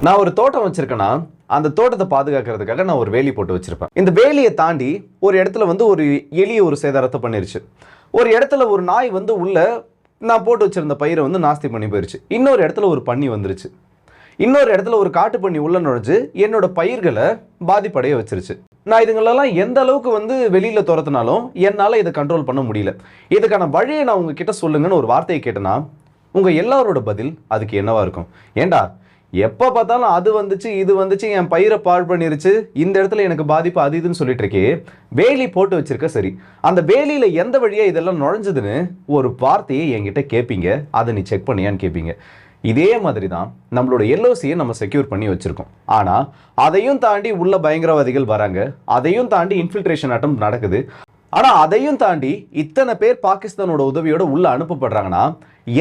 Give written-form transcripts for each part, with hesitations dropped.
நான் ஒரு தோட்டம் வச்சிருக்கேன்னா அந்த தோட்டத்தை பாதுகாக்கிறதுக்காக நான் ஒரு வேலி போட்டு வச்சிருப்பேன். இந்த வேலியை தாண்டி ஒரு இடத்துல வந்து ஒரு எலிய ஒரு சேதாரத்தை பண்ணிருச்சு. ஒரு இடத்துல ஒரு நாய் வந்து உள்ள நான் போட்டு வச்சிருந்த பயிரை வந்து நாஸ்தி பண்ணி போயிருச்சு. இன்னொரு இடத்துல ஒரு பன்னி வந்துருச்சு. இன்னொரு இடத்துல ஒரு காட்டு பன்னி உள்ள நுழைஞ்சு என்னோட பயிர்களை பாதிப்படைய வச்சிருச்சு. நான் இதுங்களெல்லாம் எந்த அளவுக்கு வந்து வெளியில துரத்தினாலும் என்னால் இதை கண்ட்ரோல் பண்ண முடியல. இதுக்கான வழியை நான் உங்ககிட்ட சொல்லுங்கன்னு ஒரு வார்த்தையை கேட்டேன்னா உங்க எல்லாரோட பதில் அதுக்கு என்னவா இருக்கும்? ஏண்டா எப்போ பார்த்தாலும் அது வந்துச்சு இது வந்துச்சு என் பயிரை பாழ் பண்ணிருச்சு, இந்த இடத்துல எனக்கு பாதிப்பு அது இதுன்னு சொல்லிட்டு இருக்கே, வேலி போட்டு வச்சிருக்க சரி, அந்த வேலியில எந்த வழியா இதெல்லாம் நுழைஞ்சதுன்னு ஒரு வார்த்தையை என்கிட்ட கேட்பீங்க. அதை நீ செக் பண்ணியான்னு கேட்பீங்க. இதே மாதிரி தான் நம்மளோட எல்ஓசியை நம்ம செக்யூர் பண்ணி வச்சிருக்கோம். ஆனால் அதையும் தாண்டி உள்ள பயங்கரவாதிகள் வராங்க, அதையும் தாண்டி இன்ஃபில்ட்ரேஷன் அட்டம் நடக்குது. ஆனால் அதையும் தாண்டி இத்தனை பேர் பாகிஸ்தானோட உதவியோட உள்ள அனுப்பப்படுறாங்கன்னா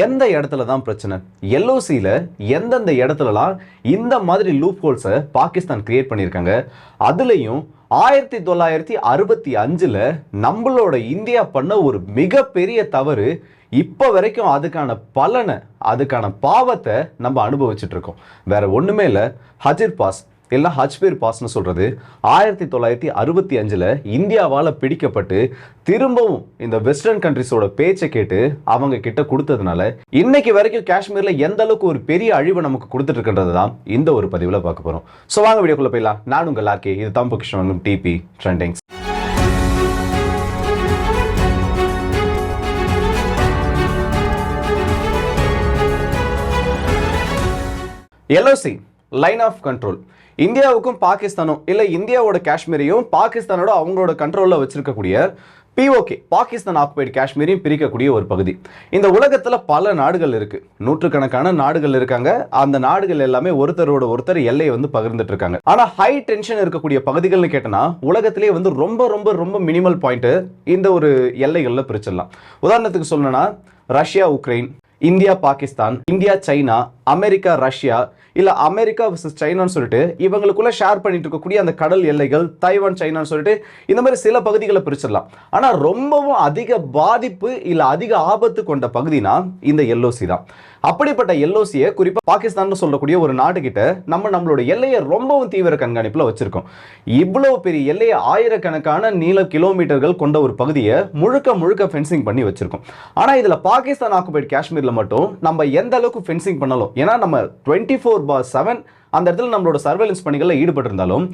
எந்த இடத்துல தான் பிரச்சனை? எல்ஓசியில் எந்தெந்த இடத்துலலாம் இந்த மாதிரி லூப் ஹோல்ஸை பாகிஸ்தான் கிரியேட் பண்ணியிருக்காங்க. அதுலேயும் 1965 நம்மளோட இந்தியா பண்ண ஒரு மிகப்பெரிய தவறு. இப்போ வரைக்கும் அதுக்கான பலனை, அதுக்கான பாவத்தை நம்ம அனுபவிச்சுட்டு இருக்கோம். வேற ஒண்ணுமே இல்லை, ஹஜிர் பாஸ் இல்லை ஹஜ்பீர் பாஸ்னு சொல்றது 1965 இந்தியாவால் பிடிக்கப்பட்டு திரும்பவும் இந்த வெஸ்டர்ன் கண்ட்ரிஸோட பேச்சை கேட்டு அவங்க கிட்ட கொடுத்ததுனால இன்னைக்கு வரைக்கும் காஷ்மீர்ல எந்த அளவுக்கு ஒரு பெரிய அழிவை நமக்கு கொடுத்துட்டு இருக்கின்றது தான் இந்த ஒரு பதிவுல பார்க்க போறோம். ஸோ வாங்க வீடியோக்குள்ள போயிடலாம். நான் உங்கள் ஆர்கே, இது தான் பொக்கிஷன் DP trendings. LOC line of control இந்தியாவுக்கும் பாகிஸ்தானும் இல்லை இந்தியாவோட காஷ்மீரையும் பாகிஸ்தானோட அவங்களோட கண்ட்ரோலில் வச்சிருக்கக்கூடிய பிஓகே பாகிஸ்தான் ஆக்குபைடு காஷ்மீரையும் பிரிக்கக்கூடிய ஒரு பகுதி. இந்த உலகத்தில் பல நாடுகள் இருக்கு, நூற்றுக்கணக்கான நாடுகள் இருக்காங்க. அந்த நாடுகள் எல்லாமே ஒருத்தரோட ஒருத்தர் எல்லையை வந்து பகிர்ந்துட்டு இருக்காங்க. ஆனால் ஹை டென்ஷன் இருக்கக்கூடிய பகுதிகள்னு கேட்டனா உலகத்திலேயே வந்து ரொம்ப ரொம்ப ரொம்ப மினிமல் பாயிண்ட் இந்த ஒரு எல்லைகளில் பிரிச்சிடலாம். உதாரணத்துக்கு சொல்லணும்னா Russia Ukraine, India Pakistan, India China, America Russia, இல்ல அமெரிக்கா வர்சஸ் சைனான்னு சொல்லிட்டு இவங்களுக்குள்ள ஷேர் பண்ணிட்டு இருக்கக்கூடிய அந்த கடல் எல்லைகள், தைவான் சைனான்னு சொல்லிட்டு இந்த மாதிரி சில பகுதிகளை பிரிச்சிடலாம். ஆனா ரொம்பவும் அதிக பாதிப்பு இல்ல அதிக ஆபத்து கொண்ட பகுதினா இந்த எல்ஓசி தான். அப்படிப்பட்ட எல்ஓசியை குறிப்பா பாகிஸ்தான் சொல்லக்கூடிய ஒரு நாட்டுக்கிட்ட நம்மளோட எல்லையை ரொம்பவும் தீவிர கண்காணிப்புல வச்சிருக்கோம். இவ்வளவு பெரிய எல்லையை ஆயிரக்கணக்கான நீள கிலோமீட்டர்கள் கொண்ட ஒரு பகுதியை முழுக்க முழுக்க ஃபென்சிங் பண்ணி வச்சிருக்கோம். ஆனா இதுல பாகிஸ்தான் ஆக்குபைடு காஷ்மீர்ல மட்டும் நம்ம எந்த அளவுக்கு ஃபென்சிங் பண்ணலாம், ஏன்னா நம்ம 24/7 அந்த இடத்துல நம்மளோட சர்வேலன்ஸ் பணிகளில் ஈடுபட்டு இருந்தாலும்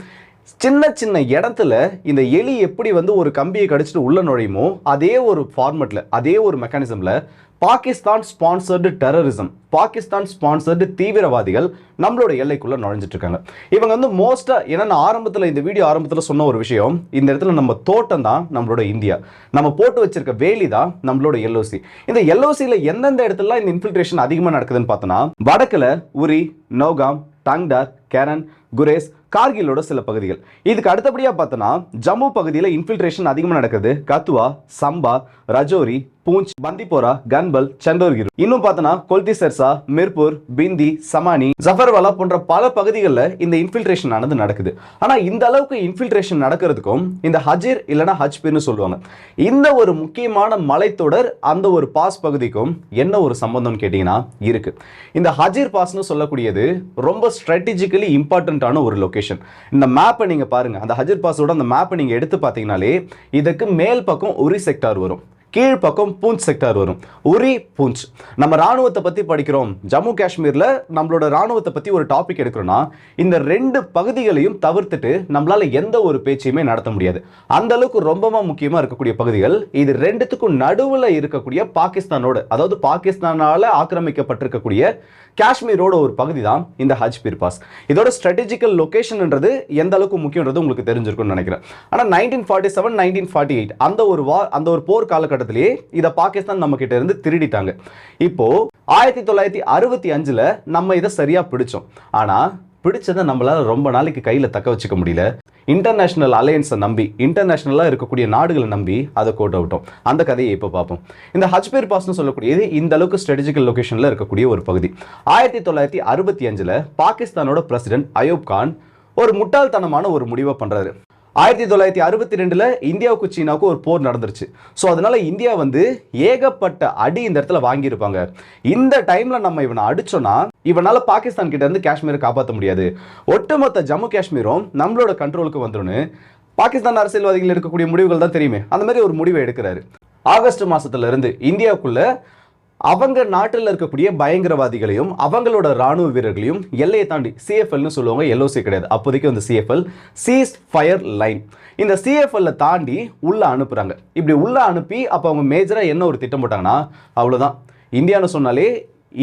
சின்ன சின்ன இடத்துல இந்த எலி எப்படி வந்து ஒரு கம்பியை கடிச்சிட்டு உள்ள நுழையுமோ அதே ஒரு ஃபார்மெட்ல, அதே ஒரு மெக்கானிசம்ல Pakistan sponsored terrorism, Pakistan sponsored தீவிரவாதிகள் நம்மளோட எல்லைக்குள்ள நுழைஞ்சிட்டு இருக்காங்க. இவங்க வந்து மோஸ்டா, ஏன்னா ஆரம்பத்தில் இந்த வீடியோ ஆரம்பத்தில் சொன்ன ஒரு விஷயம், இந்த இடத்துல நம்ம தோட்டம் தான் நம்மளோட இந்தியா, நம்ம போட்டு வச்சிருக்க வேலி தான் நம்மளோட எல்ஓசி. இந்த எல்ஓசியில எந்தெந்த இடத்துல இந்த இன்ஃபில்ட்ரேஷன் அதிகமாக நடக்குதுன்னு பார்த்தோன்னா வடக்குல உரி, நௌகாம், டங்டார், கேரன், குரேஸ், கார்கிலோட சில பகுதிகள். இதுக்கு அடுத்தபடியா பார்த்தோன்னா ஜம்மு பகுதியில் இன்ஃபில்ட்ரேஷன் அதிகமாக நடக்குது. கத்துவா, சம்பா, ரஜோரி, பூஞ்ச், பந்திப்போரா, கன்பல், சண்டோர்கிர். இன்னும் பார்த்தோன்னா கொல்தி சர்சா, மிர்பூர், பிந்தி, சமானி, ஜஃபர்வாலா போன்ற பல பகுதிகளில் இந்த இன்ஃபில்ட்ரேஷன் ஆனது நடக்குது. ஆனால் இந்த அளவுக்கு இன்ஃபில்ட்ரேஷன் நடக்கிறதுக்கும் இந்த ஹஜிர் இல்லைன்னா ஹஜ்பீர்னு சொல்லுவாங்க, இந்த ஒரு முக்கியமான மலைத்தொடர் அந்த ஒரு பாஸ் பகுதிக்கும் என்ன ஒரு சம்பந்தம் கேட்டீங்கன்னா இருக்கு. இந்த ஹஜிர் பாஸ்னு சொல்லக்கூடியது ரொம்ப ஸ்ட்ராட்டஜிக்கலி இம்பார்ட்டன்டான ஒரு லொகேஷன். இந்த மேப்பை நீங்க பாருங்க, அந்த ஹஜிர் பாஸோட அந்த மேப்பை நீங்க எடுத்து பார்த்தீங்கனாலே இதுக்கு மேல் பக்கம் உரி செக்டார் வரும், கீழ் பக்கம் பூஞ்ச் செக்டார் வரும். உரி, பூஞ்ச். நம்ம ராணுவத்தை பத்தி படிக்கிறோம், ஜம்மு காஷ்மீர்ல நம்மளோட ராணுவத்தை பத்தி ஒரு டாபிக் எடுக்கிறோம்னா இந்த ரெண்டு பகுதிகளையும் தவிர்த்துட்டு நம்மளால எந்த ஒரு பேச்சையுமே நடத்த முடியாது. அந்த அளவுக்கு ரொம்ப முக்கியமா இருக்கக்கூடிய பகுதிகள். இது ரெண்டுத்துக்கும் நடுவுல இருக்கக்கூடிய பாகிஸ்தானோட, அதாவது பாகிஸ்தானால ஆக்கிரமிக்கப்பட்டிருக்கக்கூடிய காஷ்மீரோட ஒரு பகுதி தான் இந்த ஹஜ்பீர் பாஸ். இதோட ஸ்ட்ராட்டஜிக்கல் லொகேஷன்ன்றது எந்த அளவுக்கு முக்கியன்றது உங்களுக்கு தெரிஞ்சிருக்கும்னு நினைக்கிறேன். ஆனா 1947, 1948 அந்த ஒரு போர் காலகட்டத்திலேயே இதை பாகிஸ்தான் நம்ம கிட்ட இருந்து திருடிட்டாங்க. இப்போ 1965 நம்ம இதை சரியா பிடிச்சோம். ஆனா பிடிச்சதை நம்மளால ரொம்ப நாளைக்கு கையில தக்க வச்சுக்க முடியல. இன்டர்நேஷனல் அலையன்ஸை நம்பி, இன்டர்நேஷனலாக இருக்கக்கூடிய நாடுகளை நம்பி அதை கோட் அவுட்டோம். அந்த கதையை இப்போ பார்ப்போம். இந்த ஹஜ்பீர் பாஸ்னு சொல்லக்கூடியது இந்த அளவுக்கு ஸ்ட்ராட்டஜிக்கல் லொகேஷனில் இருக்கக்கூடிய ஒரு பகுதி. 1965 பாகிஸ்தானோட பிரசிடென்ட் அயூப் கான் ஒரு முட்டாள்தனமான ஒரு முடிவை பண்றாரு. 1962 இந்தியாவுக்கு சீனாவுக்கு ஒரு போர் நடந்துருச்சு. ஸோ அதனால இந்தியா ஏகப்பட்ட அடி இந்த இடத்துல வாங்கியிருப்பாங்க. இந்த டைம்ல நம்ம இவனை அடிச்சோம்னா இவனால பாகிஸ்தான் கிட்ட இருந்து காஷ்மீரை காப்பாற்ற முடியாது, ஒட்டுமொத்த ஜம்மு காஷ்மீரும் நம்மளோட கண்ட்ரோலுக்கு வந்துடும். பாகிஸ்தான் அரசியல்வாதிகள் எடுக்கக்கூடிய முடிவுகள் தான் தெரியுமே, அந்த மாதிரி ஒரு முடிவை எடுக்கிறாரு. ஆகஸ்ட் மாசத்துல இருந்து இந்தியாவுக்குள்ள அவங்க நாட்டில் இருக்கக்கூடிய பயங்கரவாதிகளையும் அவங்களோட ராணுவ வீரர்களையும் எல்லையை தாண்டி சிஎஃப்எல்னு சொல்லுவாங்க, எல்ஓசி கிடையாது அப்போதைக்கு சிஎஃப்எல், சீஸ் ஃபயர் லைன், இந்த சிஎஃப்எல்ல தாண்டி உள்ள அனுப்புறாங்க. இப்படி உள்ள அனுப்பி அப்போ அவங்க மேஜரா என்ன ஒரு திட்டம் போட்டாங்கன்னா, அவ்வளவுதான், இந்தியான்னு சொன்னாலே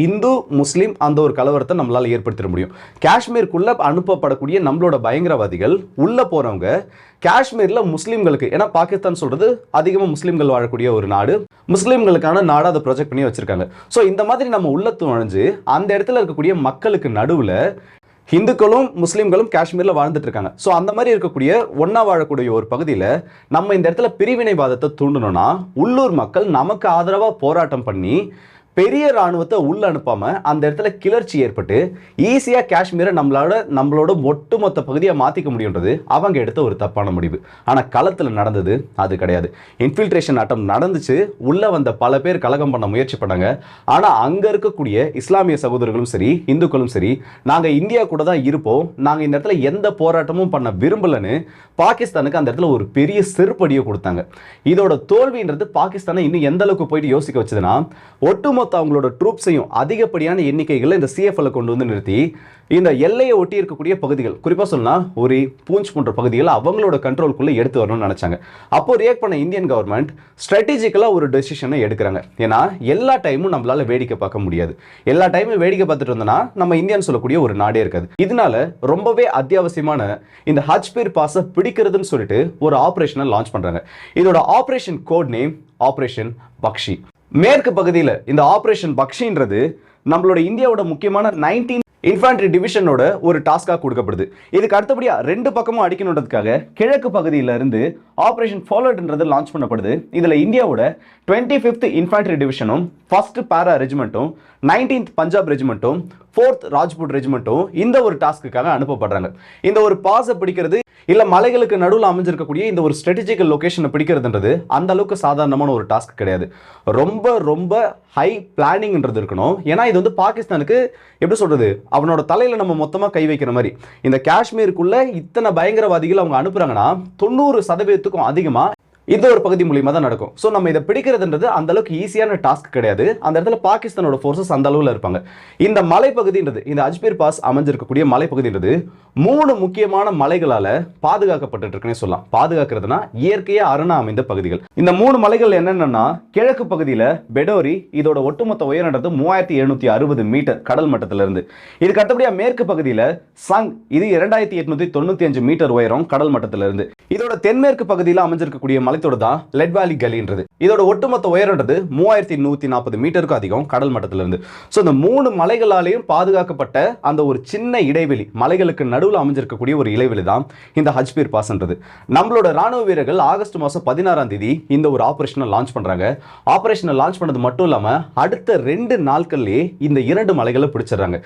இந்து முஸ்லீம் அந்த ஒரு கலவரத்தை நம்மளால ஏற்படுத்திட முடியும். காஷ்மீருக்குள்ள அனுப்பப்படக்கூடிய நம்மளோட பயங்கரவாதிகள் உள்ள போறவங்க காஷ்மீர்ல முஸ்லீம்களுக்கு, ஏன்னா பாகிஸ்தான் சொல்றது அதிகமாக முஸ்லீம்கள் வாழக்கூடிய ஒரு நாடு, முஸ்லீம்களுக்கான நாடு அதை ப்ரொஜெக்ட் பண்ணி வச்சிருக்காங்க. ஸோ இந்த மாதிரி நம்ம உள்ள நுழைஞ்சு அந்த இடத்துல இருக்கக்கூடிய மக்களுக்கு நடுவில் ஹிந்துக்களும் முஸ்லீம்களும் காஷ்மீர்ல வாழ்ந்துட்டு இருக்காங்க. ஸோ அந்த மாதிரி இருக்கக்கூடிய ஒன்னா வாழக்கூடிய ஒரு பகுதியில் நம்ம இந்த இடத்துல பிரிவினைவாதத்தை தூண்டணும்னா உள்ளூர் மக்கள் நமக்கு ஆதரவாக போராட்டம் பண்ணி பெரிய ராணுவத்தை உள்ள அனுப்பாம அந்த இடத்துல கிளர்ச்சி ஏற்பட்டு ஈஸியா காஷ்மீரை நம்மளோட ஒட்டுமொத்த பகுதியை மாத்திக்க முடியுன்றது அவங்க எடுத்த ஒரு தப்பான முடிவு. ஆனா களத்துல நடந்தது அது கிடையாது. இன்ஃபில்ட்ரேஷன் அட்டம் நடந்துச்சு, உள்ள வந்த பல பேர் கலகம் பண்ண முயற்சி பண்ணாங்க. ஆனா அங்க இருக்கக்கூடிய இஸ்லாமிய சகோதரர்களும் சரி இந்துக்களும் சரி நாங்க இந்தியா கூட தான் இருப்போம், நாங்க இந்த இடத்துல எந்த போராட்டமும் பண்ண விரும்பலன்னு பாகிஸ்தானுக்கு அந்த இடத்துல ஒரு பெரிய செருப்படியை கொடுத்தாங்க. இதோட தோல்வின்றது பாகிஸ்தானை இன்னும் எந்த அளவுக்கு போயிட்டு யோசிக்க வச்சதுன்னா, ஒட்டுமொத்த அவங்களோட ட்ரூப்ஸையும் அதிகப்படியான எண்ணிக்கைகளை இந்த சிஎஃப்எல் கொண்டு நிறுத்தி இந்த எல்லையை ஒட்டி இருக்கக்கூடிய பகுதிகள், குறிப்பா சொன்னா ஒரு பூஞ்ச் போன்ற பகுதிகள் அவங்களோட கண்ட்ரோலுக்குள்ள எடுத்து வரணும்னு நினைச்சாங்க. அப்போ ரியாக்ட் பண்ண இந்தியன் கவர்மெண்ட் ஸ்ட்ராட்டஜிக்கலா ஒரு டெசிஷனை எடுக்கிறாங்க. ஏன்னா எல்லா டைமும் நம்மளால வேடிக்கை பார்க்க முடியாது, எல்லா டைமும் வேடிக்கை பார்த்துட்டு இருந்தோம்னா நம்ம இந்தியான்னு சொல்லக்கூடிய ஒரு நாடே இருக்காது. இதனால ரொம்பவே அத்தியாவசியமான இந்த ஹஜ்பீர் பாஸை பிடிக்கிறதுன்னு சொல்லிட்டு ஒரு ஆபரேஷனை லான்ச் பண்றாங்க. இதோட ஆபரேஷன் கோட் நேம் ஆபரேஷன் பக்ஷி. மேற்கு பகுதியில் இந்த ஆபரேஷன் பக்ஷின்றது நம்மளோட இந்தியாவோட முக்கியமான 19 இன்ஃபேண்ட்ரி டிவிஷனோட ஒரு டாஸ்காக கொடுக்கப்படுது. இதுக்கு அடுத்தபடியா ரெண்டு பக்கமும் அடிக்கணுன்றதுக்காக கிழக்கு பகுதியில இருந்து ஆபரேஷன் ஃபாலோட்ன்றது லான்ச் பண்ணப்படுது. இதுல இந்தியாவோட 25th இன்ஃபேண்ட்ரி டிவிஷனும் 1st பாரா ரெஜிமெண்ட்டும் 19th பஞ்சாப் ரெஜிமெண்ட்டும் 4th ராஜ்புட் ரெஜிமெண்ட்டும் இந்த ஒரு டாஸ்க்குக்காக அனுப்பப்படுறாங்க. இந்த ஒரு பாஸை பிடிக்கிறது இல்ல மலைகளுக்கு நடுவில் அமைஞ்சிருக்கக்கூடிய இந்த ஒரு ஸ்ட்ராட்டஜிக்கல் லொகேஷனை பிடிக்கிறதுன்றது அந்த அளவுக்கு சாதாரணமான ஒரு டாஸ்க் கிடையாது. ரொம்ப ரொம்ப ஹை பிளானிங்ன்றது இருக்கணும். ஏன்னா இது பாகிஸ்தானுக்கு எப்படி சொல்றது, அவனோட தலையில நம்ம மொத்தமா கை வைக்கிற மாதிரி. இந்த காஷ்மீருக்குள்ள இத்தனை பயங்கரவாதிகள் அவங்க அனுப்புறாங்கன்னா 90% அதிகமா இந்த ஒரு பகுதி மூலியமா தான் நடக்கும். ஸோ நம்ம இதை பிடிக்கிறதுன்றது அந்த அளவுக்கு ஈஸியான டாஸ்க் கிடையாது. அந்த இடத்துல பாகிஸ்தானோட ஃபோர்ஸஸ் அந்த அளவில் இருப்பாங்க. இந்த மலைப்பகுதின்றது, இந்த அஜ்மீர் பாஸ் அமைஞ்சிருக்கக்கூடிய மலைப்பகுதின்றது 3 முக்கியமான மலைகளால பாதுகாக்கப்பட்டு இருக்குன்னு சொல்லலாம். பாதுகாக்கிறதுனா இயற்கையா அரணா அமைந்த பகுதிகள். இந்த 3 மலைகள் என்னென்னா, கிழக்கு பகுதியில் பெடோரி, இதோட ஒட்டுமொத்த உயரன்றது 3760 மீட்டர் கடல் மட்டத்திலிருந்து. இதுக்கு அடுத்தபடியா மேற்கு பகுதியில் சங், இது 2895 மீட்டர் உயரம் கடல் மட்டத்திலிருந்து. இதோட தென்மேற்கு பகுதியில் அமைஞ்சிருக்கக்கூடிய மலைத்தோடு தான் லெட் வேலி கலின்றது. இதோட ஒட்டுமொத்த உயரன்றது 3140 மீட்டருக்கு அதிகம் கடல் மட்டத்திலிருந்து. ஸோ இந்த 3 மலைகளாலேயும் பாதுகாக்கப்பட்ட அந்த ஒரு சின்ன இடைவெளி, மலைகளுக்கு நடுவில் அமைஞ்சிருக்கக்கூடிய ஒரு இடைவெளி தான் இந்த ஹஜ்பீர் பாஸ்ன்றது. நம்மளோட ராணுவ வீரர்கள் ஆகஸ்ட் மாதம் 16ஆம் தேதி இந்த ஒரு ஆபரேஷனை லான்ச் பண்றாங்க. ஆபரேஷனை லான்ச் பண்ணது மட்டும் இல்லாம அடுத்த 2 நாட்கள்லேயே இந்த 2 மலைகளை பிடிச்சிடறாங்க.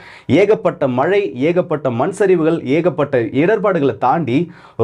ஏகப்பட்ட மழை, ஏகப்பட்ட மண் சரிவுகள், ஏகப்பட்ட இடர்பாடுகளை தாண்டி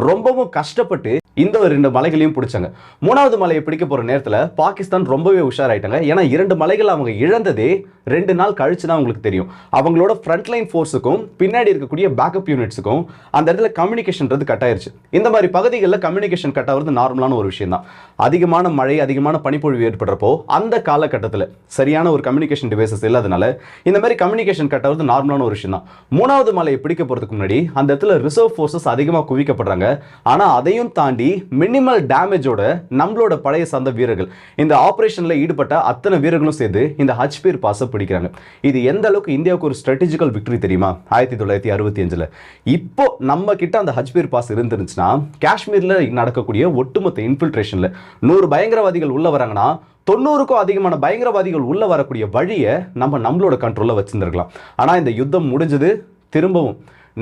ரொம்பவும் கஷ்டப்பட்டு இந்த 2 மலைகளையும் பிடிச்சாங்க. 3வது மலையை பிடிக்க போற நேரத்தில் பாகிஸ்தான் ரொம்பவே உஷாராயிட்டாங்க. ஏன்னா 2 மலைகள் அவங்க இழந்ததே 2 நாள் கழிச்சு தான் உங்களுக்கு தெரியும். அவங்களோட ஃப்ரண்ட்லைன் ஃபோர்ஸுக்கும் பின்னாடி இருக்கக்கூடிய பேக்கப் யூனிட்ஸுக்கும் அந்த இடத்துல கம்யூனிகேஷன்றது கட் ஆயிருச்சு. இந்த மாதிரி பகுதிகளில் கம்யூனிகேஷன் கட் ஆகிறது நார்மலான ஒரு விஷயம் தான். அதிகமான மழை, அதிகமான பனிப்பொழிவு ஏற்படுறப்போ அந்த காலகட்டத்தில் சரியான ஒரு கம்யூனிகேஷன் டிவைசஸ் இல்லாதனால இந்த மாதிரி கம்யூனிகேஷன் கட் ஆகிறது நார்மலான ஒரு விஷயம் தான். 3வது மலையை பிடிக்க போறதுக்கு முன்னாடி அந்த இடத்துல ரிசர்வ் ஃபோர்ஸஸ் அதிகமாக குவிக்கப்படுறாங்க. ஆனா அதையும் தாண்டி மினிமல் டேமேஜோட நம்மளோட பழைய சார்ந்த வீரர்கள், இந்த ஆபரேஷன்ல ஈடுபட்ட அத்தனை வீரர்களும் சேர்ந்து இந்த ஹஜ்பீர் பாஸை பிடிக்கிறாங்க. இது எந்த அளவுக்கு இந்தியாவுக்கு ஒரு ஸ்ட்ராட்டஜிக்கல் விக்டரி தெரியுமா? 1965 இப்போ நம்ம கிட்ட அந்த ஹஜ்பீர் பாஸ் இருந்துருந்துச்சுன்னா காஷ்மீர்ல நடக்கக்கூடிய ஒட்டுமொத்த இன்ஃபில்ட்ரேஷன்ல 100 பயங்கரவாதிகள் உள்ள வராங்கன்னா 90க்கும் அதிகமான பயங்கரவாதிகள் உள்ள வரக்கூடிய வழியை நம்மளோட கண்ட்ரோல்ல வச்சிருந்திருக்கலாம். ஆனா இந்த யுத்தம் முடிஞ்சது. திரும்பவும்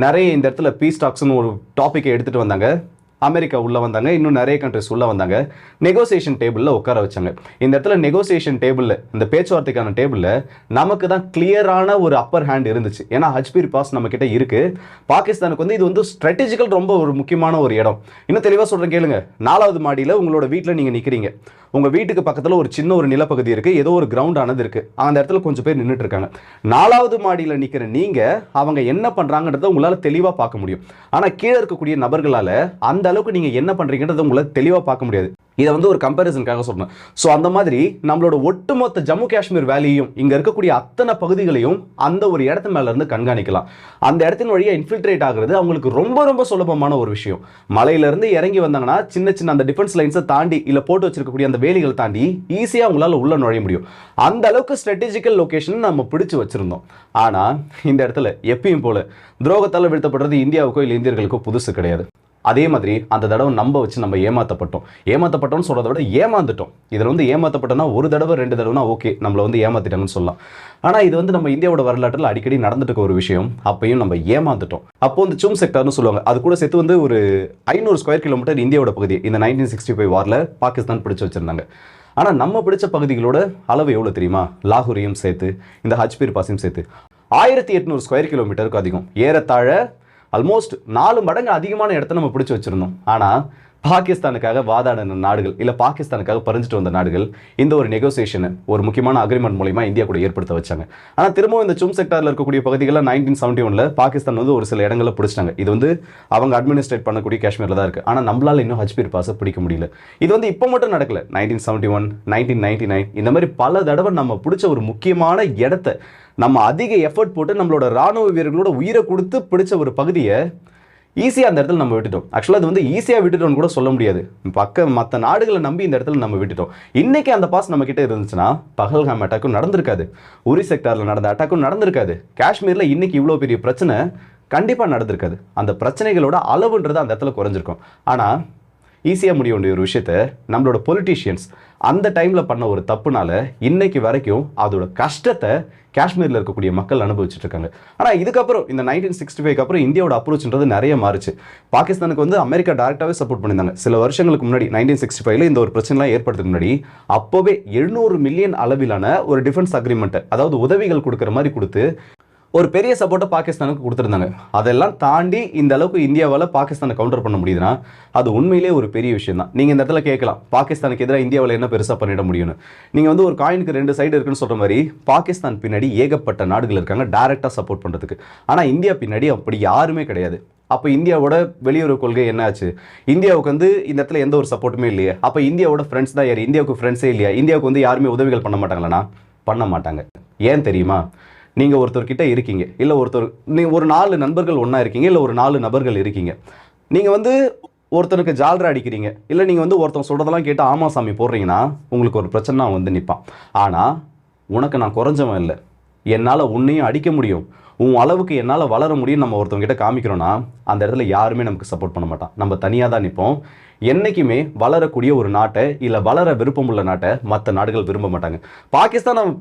நிறைய இந்த இடத்துல பீஸ் டாக்ஸ்னு ஒரு டாபிக்கை எடுத்துட்டு வந்தாங்க. அமெரிக்கா உள்ள வந்தாங்க, இன்னும் நிறைய கண்ட்ரிஸ் உள்ள வந்தாங்க, நெகோசியேஷன் டேபிளில் உட்கார வச்சாங்க. இந்த இடத்துல நெகோசியேஷன் டேபிளில், இந்த பேச்சுவார்த்தைக்கான டேபிளில் நமக்கு தான் கிளியரான ஒரு அப்பர் ஹேண்ட் இருந்துச்சு. ஏன்னா ஹஜ்பீர் பாஸ் நம்ம கிட்ட இருக்கு. பாகிஸ்தானுக்கு வந்து இது வந்து ஸ்ட்ராட்டஜிக்கல் ரொம்ப ஒரு முக்கியமான ஒரு இடம். இன்னும் தெளிவாக சொல்கிறேன் கேளுங்க. 4வது மாடியில் உங்களோட வீட்டில் நீங்கள் நிற்கிறீங்க. உங்கள் வீட்டுக்கு பக்கத்தில் ஒரு சின்ன ஒரு நிலப்பகுதி இருக்குது, ஏதோ ஒரு கிரவுண்ட் ஆனது இருக்குது, அந்த இடத்துல கொஞ்சம் பேர் நின்றுட்டு இருக்காங்க. 4வது மாடியில் நிற்கிற நீங்கள் அவங்க என்ன பண்ணுறாங்கன்றதை உங்களால் தெளிவாக பார்க்க முடியும். ஆனால் கீழே இருக்கக்கூடிய நபர்களால் அந்த அளவுக்கு நீங்கள் என்ன பண்ணுறீங்கன்றதை உங்களால் தெளிவாக பார்க்க முடியாது. இதை வந்து ஒரு கம்பேரிசனுக்காக சொல்றேன். ஸோ அந்த மாதிரி நம்மளோட ஒட்டுமொத்த ஜம்மு காஷ்மீர் வேலையும், இங்க இருக்கக்கூடிய அத்தனை பகுதிகளையும் அந்த ஒரு இடத்து மேல இருந்து கண்காணிக்கலாம். அந்த இடத்தின் வழியா இன்ஃபில்ட்ரேட் ஆகுறது அவங்களுக்கு ரொம்ப ரொம்ப சுலபமான ஒரு விஷயம். மலையில இருந்து இறங்கி வந்தாங்கன்னா சின்ன சின்ன அந்த டிஃபென்ஸ் லைன்ஸை தாண்டி இல்ல போட்டு வச்சிருக்கக்கூடிய அந்த வேலிகளை தாண்டி ஈஸியா அவங்களால உள்ள நுழைய முடியும். அந்த அளவுக்கு ஸ்ட்ராட்டஜிக்கல் லொகேஷன் நம்ம பிடிச்சு வச்சிருந்தோம். ஆனா இந்த இடத்துல எப்பயும் போல துரோகத்தால் வீழ்த்தப்படுறது இந்தியாவுக்கோ இல்லை இந்தியர்களுக்கோ புதுசு கிடையாது. அதே மாதிரி அந்த தடவை நம்ப வச்சு நம்ம ஏமாத்தப்பட்டோம்னு சொல்றதை விட ஏமாந்துட்டோம். இதில் வந்து ஏமாத்தப்பட்டோம்னா ஒரு தடவை 2 தடவைனா ஓகே, நம்மளை வந்து ஏமாத்திட்டாங்கன்னு சொல்லலாம். ஆனால் இது வந்து நம்ம இந்தியாவோட வரலாற்றில் அடிக்கடி நடந்துட்டு இருக்க ஒரு விஷயம். அப்பயும் நம்ம ஏமாந்துட்டோம். அப்போ இந்த சூம் செக்டர்னு சொல்லுவாங்க, அது கூட சேர்த்து வந்து ஒரு 500 ஸ்கொயர் கிலோமீட்டர் இந்தியாவோட பகுதி இந்த 1965 வாரில் பாகிஸ்தான் பிடிச்சு வச்சிருந்தாங்க. ஆனால் நம்ம பிடிச்ச பகுதிகளோட அளவு எவ்வளோ தெரியுமா? லாகூரையும் சேர்த்து இந்த ஹஜ்பீர் பாஸையும் சேர்த்து 1800 ஸ்கொயர் கிலோமீட்டருக்கு அதிகம். ஏறத்தாழ ஆல்மோஸ்ட் 4 மடங்கு அதிகமான இடத்த நம்ம பிடிச்சி வச்சிருந்தோம். ஆனால் பாகிஸ்தானுக்காக வாதாடின நாடுகள் இல்லை பாகிஸ்தானுக்காக பறிஞ்சிட்டு வந்த நாடுகள் இந்த ஒரு நெகோசியேஷனை ஒரு முக்கியமான அக்ரிமெண்ட் மூலமா இந்தியா கூட ஏற்படுத்த வச்சாங்க. ஆனால் திரும்பவும் இந்த சூம் செக்டாரில் இருக்கக்கூடிய பகுதிகளில் 1971 பாகிஸ்தான் வந்து ஒரு சில இடங்களில் பிடிச்சிட்டாங்க. இது வந்து அவங்க அட்மினிஸ்ட்ரேட் பண்ணக்கூடிய காஷ்மீரில் தான் இருக்குது. ஆனால் நம்மளால இன்னும் ஹஜ்பீர் பாஸை பிடிக்க முடியல. இது வந்து இப்போ மட்டும் நடக்கல. 1971, 1999 இந்த மாதிரி பல தடவை நம்ம பிடிச்ச ஒரு முக்கியமான இடத்த நம்ம அதிக எஃபர்ட் போட்டு நம்மளோட ராணுவ வீரர்களோட உயிரை கொடுத்து பிடிச்ச ஒரு பகுதியை ஈஸியாக அந்த இடத்துல நம்ம விட்டுட்டோம். ஆக்சுவலாக அது வந்து ஈஸியாக விட்டுட்டோம்னு கூட சொல்ல முடியாது. மற்ற நாடுகளை நம்பி இந்த இடத்துல நம்ம விட்டுட்டோம். இன்னைக்கு அந்த பாஸ் நம்ம கிட்ட இருந்துச்சுன்னா பஹல்காம் அட்டாக்கும் நடந்திருக்காது, உரி செக்டாரில் நடந்த அட்டாக்கும் நடந்திருக்காது, காஷ்மீரில் இன்னைக்கு இவ்வளோ பெரிய பிரச்சனை கண்டிப்பாக நடந்திருக்காது. அந்த பிரச்சனைகளோட அளவுன்றது அந்த இடத்துல குறைஞ்சிருக்கும். ஆனால் ஈஸியாக முடிய வேண்டிய ஒரு விஷயத்த நம்மளோட பொலிட்டீஷியன்ஸ் அந்த டைமில் பண்ண ஒரு தப்புனால இன்னைக்கு வரைக்கும் அதோட கஷ்டத்தை காஷ்மீரில் இருக்கக்கூடிய மக்கள் அனுபவிச்சுட்டு இருக்காங்க. ஆனால் இதுக்கப்புறம் இந்த 1965 அப்புறம் இந்தியாவோட அப்ரோச்ன்றது நிறைய மாறுச்சு. பாகிஸ்தானுக்கு வந்து அமெரிக்கா டேரக்டாகவே சப்போர்ட் பண்ணியிருந்தாங்க. சில வருஷங்களுக்கு முன்னாடி 1965 இந்த ஒரு பிரச்சனைலாம் ஏற்படுறதுக்கு முன்னாடி அப்போவே 700 மில்லியன் அளவிலான ஒரு டிஃபென்ஸ் அக்ரிமெண்ட், அதாவது உதவிகள் கொடுக்குற மாதிரி கொடுத்து ஒரு பெரிய சப்போர்ட்டை பாகிஸ்தானுக்கு கொடுத்துருந்தாங்க. அதெல்லாம் தாண்டி இந்த அளவுக்கு இந்தியாவால் பாகிஸ்தானை கவுண்டர் பண்ண முடியுதுன்னா அது உண்மையிலே ஒரு பெரிய விஷயம் தான். நீங்கள் இந்த இடத்துல கேட்கலாம், பாகிஸ்தானுக்கு எதிராக இந்தியாவில் என்ன பெருசாக பண்ணிட முடியும்னு. நீங்கள் வந்து ஒரு காயினுக்கு 2 சைடு இருக்குன்னு சொல்கிற மாதிரி பாகிஸ்தான் பின்னாடி ஏகப்பட்ட நாடுகள் இருக்காங்க டைரெக்டாக சப்போர்ட் பண்ணுறதுக்கு. ஆனால் இந்தியா பின்னாடி அப்படி யாருமே கிடையாது. அப்போ இந்தியாவோட வெளியுறவு கொள்கை என்ன ஆச்சு? இந்தியாவுக்கு வந்து இந்த இடத்துல எந்த ஒரு சப்போர்ட்டுமே இல்லையே. அப்போ இந்தியாவோட ஃப்ரெண்ட்ஸ் தான் யார்? இந்தியாவுக்கு ஃப்ரெண்ட்ஸே இல்லையா? இந்தியாவுக்கு வந்து யாருமே உதவிகள் பண்ண மாட்டாங்களா? பண்ண மாட்டாங்க. ஏன் தெரியுமா? நீங்கள் ஒருத்தர்கிட்ட இருக்கீங்க, இல்லை நீங்கள் ஒரு 4 நண்பர்கள் ஒன்றா இருக்கீங்க, இல்லை ஒரு 4 நபர்கள் இருக்கீங்க. நீங்கள் வந்து ஒருத்தனுக்கு ஜால்ரா அடிக்கிறீங்க, இல்லை நீங்கள் வந்து ஒருத்தன் சொல்கிறதெல்லாம் கேட்டு ஆமா சாமி போடுறீங்கன்னா உங்களுக்கு ஒரு பிரச்சனை வந்து நிற்பான். ஆனால் உனக்கு நான் குறைஞ்சவன் இல்லை, என்னால் உன்னையும் அடிக்க முடியும், உன் அளவுக்கு என்னால் வளர முடியும் நம்ம ஒருத்தவங்கிட்ட காமிக்கிறோன்னா அந்த இடத்துல யாருமே நமக்கு சப்போர்ட் பண்ண மாட்டான். நம்ம தனியாக தான் நிற்போம். என்னைக்குமே வளரக்கூடிய ஒரு நாட்டை இல்லை வளர விருப்பம் உள்ள நாட்டை மற்ற நாடுகள் விரும்ப மாட்டாங்க. பாகிஸ்தான் அவன்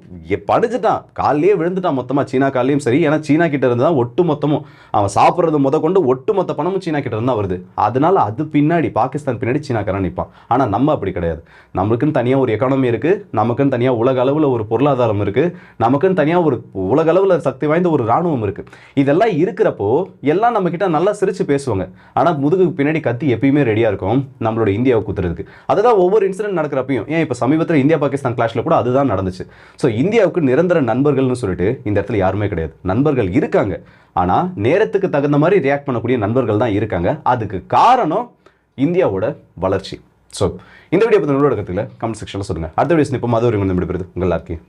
படிச்சுட்டான், காலையே விழுந்துட்டான் மொத்தமாக, சீனா காலையும் சரி. ஏன்னா சீனா கிட்ட இருந்து தான் ஒட்டு மொத்தமும் அவன் சாப்பிட்றது கொண்டு ஒட்டுமொத்த பணமும் சீனா கிட்ட இருந்தால் வருது. அதனால அது பின்னாடி பாகிஸ்தான் பின்னாடி சீனாக்காரன் நிற்பான். ஆனால் நம்ம அப்படி கிடையாது. நமக்குன்னு தனியாக ஒரு எக்கானமி இருக்குது, நமக்குன்னு தனியாக உலக அளவில் ஒரு பொருளாதாரம் இருக்குது, நமக்குன்னு தனியாக ஒரு உலக அளவில் சக்தி வாய்ந்த ஒரு இராணுவம் இருக்குது. இதெல்லாம் இருக்கிறப்போ எல்லாம் நம்ம கிட்ட நல்லா சிரிச்சு பேசுவாங்க. ஆனால் முதுகுக்கு பின்னாடி கத்தி எப்பயுமே ரெடியாக இருக்கும் நம்மளோட இந்தியாவை குத்துறதுக்கு. அதுதான் ஒவ்வொரு இன்சிடென்ட் நடக்கிறப்பையும். ஏன் இப்போ சமீபத்தில் இந்தியா பாகிஸ்தான் கிளாஷ்ல கூட அதுதான் நடந்துச்சு. ஸோ இந்தியாவுக்கு நிரந்தர நண்பர்கள்னு சொல்லிட்டு இந்த இடத்துல யாருமே கிடையாது. நண்பர்கள் இருக்காங்க, ஆனால் நேரத்துக்கு தகுந்த மாதிரி ரியாக்ட் பண்ணக்கூடிய நண்பர்கள் தான் இருக்காங்க. அதுக்கு காரணம் இந்தியாவோட வளர்ச்சி. ஸோ இந்த வீடியோ பற்றி உங்களோட கருத்துக்களை கமெண்ட் செக்ஷனில் சொல்லுங்கள். அடுத்த வீடியோஸ் இப்போ மது ஒரு உங்கள் எல்லாருக்கும்